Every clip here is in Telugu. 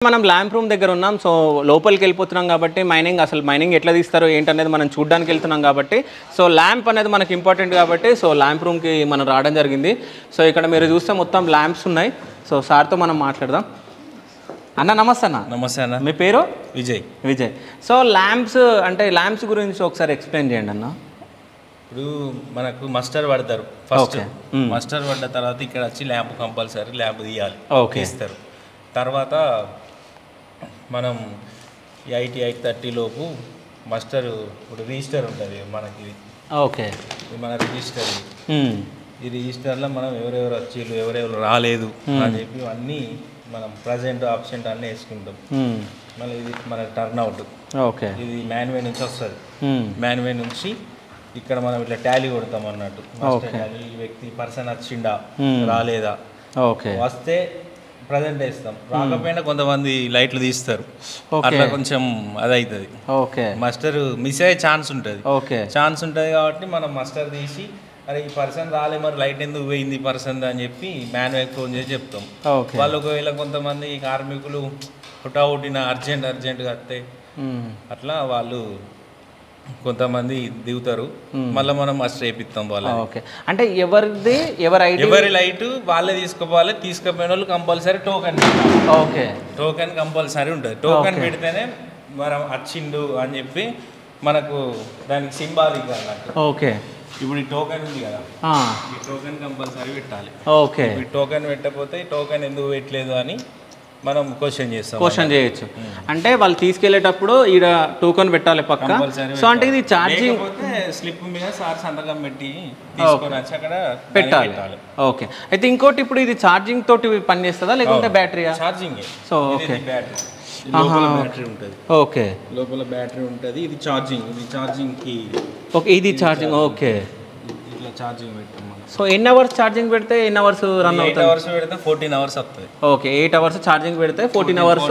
మనం ల్యాంప్ రూమ్ దగ్గర ఉన్నాం. సో లోపలికి వెళ్ళిపోతున్నాం కాబట్టి మైనింగ్ ఎట్లా తీస్తారో ఏంటనేది మనం చూడడానికి వెళ్తున్నాం కాబట్టి సో ల్యాంప్ అనేది మనకి ఇంపార్టెంట్ కాబట్టి సో ల్యాంప్ రూమ్కి మనం రావడం జరిగింది. సో ఇక్కడ మీరు చూస్తే మొత్తం ల్యాంప్స్ ఉన్నాయి. సో సార్తో మనం మాట్లాడదాం. అన్న నమస్తే అన్న. నమస్తే అన్న. మీ పేరు? విజయ్. సో ల్యాంప్స్ గురించి ఒకసారి ఎక్స్ప్లెయిన్ చేయండి అన్న. ఇప్పుడు మనకు మస్టర్ పడతారు ఫస్ట్. మస్టర్ పడ్డ తర్వాత ఇక్కడ వచ్చి ల్యాంప్ కంపల్సరీ ల్యాంప్ తీయాలి. తీస్తారు. తర్వాత మనం 8:30 లోపు మస్టర్ ఇప్పుడు రిజిస్టర్ ఉంటుంది మనకి. ఓకే, మన రిజిస్టర్ ఈ రిజిస్టర్లో మనం ఎవరెవరు వచ్చేళ్ళు ఎవరెవరు రాలేదు అని చెప్పి అన్నీ మనం ప్రజెంట్ ఆబ్సెంట్ అన్నీ వేసుకుంటాం. మళ్ళీ ఇది మన టర్న్ అవుట్. ఓకే, ఇది మ్యాన్వే నుంచి వస్తుంది. మ్యాన్వే నుంచి ఇక్కడ మనం ఇట్లా టాలీ కొడతాం అన్నట్టు. ఈ వ్యక్తి పర్సన్ వచ్చిండా రాలేదా, ఓకే వస్తే ప్రజెంట్ వేస్తాం, రాకపోయినా కొంతమంది లైట్లు తీస్తారు. అట్లా కొంచెం అది అవుతుంది. ఓకే, మస్టర్ మిస్ అయ్యే ఛాన్స్ ఉంటుంది. ఛాన్స్ ఉంటుంది కాబట్టి మనం మస్టర్ తీసి అరే ఈ పర్సన్ రాలే మరి లైట్ ఎందుకు పోయింది పర్సన్ అని చెప్పి మ్యాన్వేకి ఫోన్ చేసి చెప్తాం. వాళ్ళు ఒకవేళ కొంతమంది కార్మికులు హుటాహుటిన అర్జెంట్గా వస్తే అట్లా వాళ్ళు కొంతమంది దిగుతారు. మళ్ళీ మనం మస్ట్ వేపిస్తాం వాళ్ళు. ఓకే, అంటే ఎవరి లైట్ వాళ్ళే తీసుకోవాలి. తీసుకుపోయిన వాళ్ళు compulsory token. Okay, token compulsory ఉంటుంది. టోకెన్ పెడితేనే మనం వచ్చిండు అని చెప్పి మనకు దానికి సింబాలిక్ అన్నట్టు. ఓకే, ఇప్పుడు ఈ టోకెన్ ఉంది కదా, ఈ టోకెన్ కంపల్సరీ పెట్టాలి. ఓకే, ఈ టోకెన్ పెట్టకపోతే ఈ టోకెన్ ఎందుకు పెట్టలేదు అని మనం క్వశ్చన్ చేయొచ్చు. అంటే వాళ్ళు తీసుకెళ్లేటప్పుడు ఈడ టోకెన్ పెట్టాలి పక్క. సో అంటే ఇది ఛార్జింగ్ స్లిప్ మీద సార్ సంతకం పెట్టి తీసుకొని వచ్చి అక్కడ పెట్టాలి. ఓకే, అయితే ఇంకోటి ఇప్పుడు ఇది ఛార్జింగ్ తోటి పనిచేస్తుందా లేకుంటే బ్యాటరీయా? ఛార్జింగ్. సో ఓకే, బ్యాటరీ ఉంటుంది. ఓకే, లోపల బ్యాటరీ ఉంటుంది. ఇది ఛార్జింగ్. ఓకే, ఇది ఛార్జింగ్. ఓకే, ఇట్లా ఛార్జింగ్ పెట్టాం. సో ఎన్ని అవర్స్ ఛార్జింగ్ పెడితే ఎన్ని అవర్స్ రన్ అవుతుంది? 8 అవర్స్ పెడితే 14 అవర్స్ వస్తుంది. ఓకే, 8 అవర్స్ ఛార్జింగ్ పెడితే 14 అవర్స్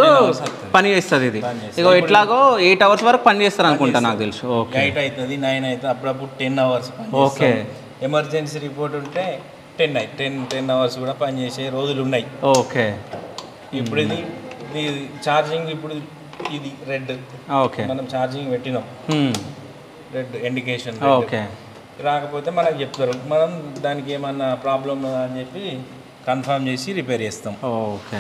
పని చేస్తుంది. ఇది ఇక ఎట్లాగో 8 అవర్స్ వరకు పని చేస్తారు అనుకుంటా నాకు తెలుసు. ఓకే, 8 అవుతుంది, 9 అవుతుంది, అప్పుడప్పుడు 10 అవర్స్. ఓకే, ఎమర్జెన్సీ రిపోర్ట్ ఉంటే 10 అవర్స్ కూడా పనిచేసే రోజులు ఉన్నాయి. ఓకే, ఇప్పుడు ఇది ఛార్జింగ్. ఇప్పుడు ఇది రెడ్. ఓకే, మనం ఛార్జింగ్ పెట్టినాం, రెడ్ ఇండికేషన్. ఓకే, రాకపోతే మనకు చెప్తారు. మనం దానికి ఏమన్నా ప్రాబ్లం ఉందా అని చెప్పి కన్ఫర్మ్ చేసి రిపేర్ చేస్తాం. ఓకే.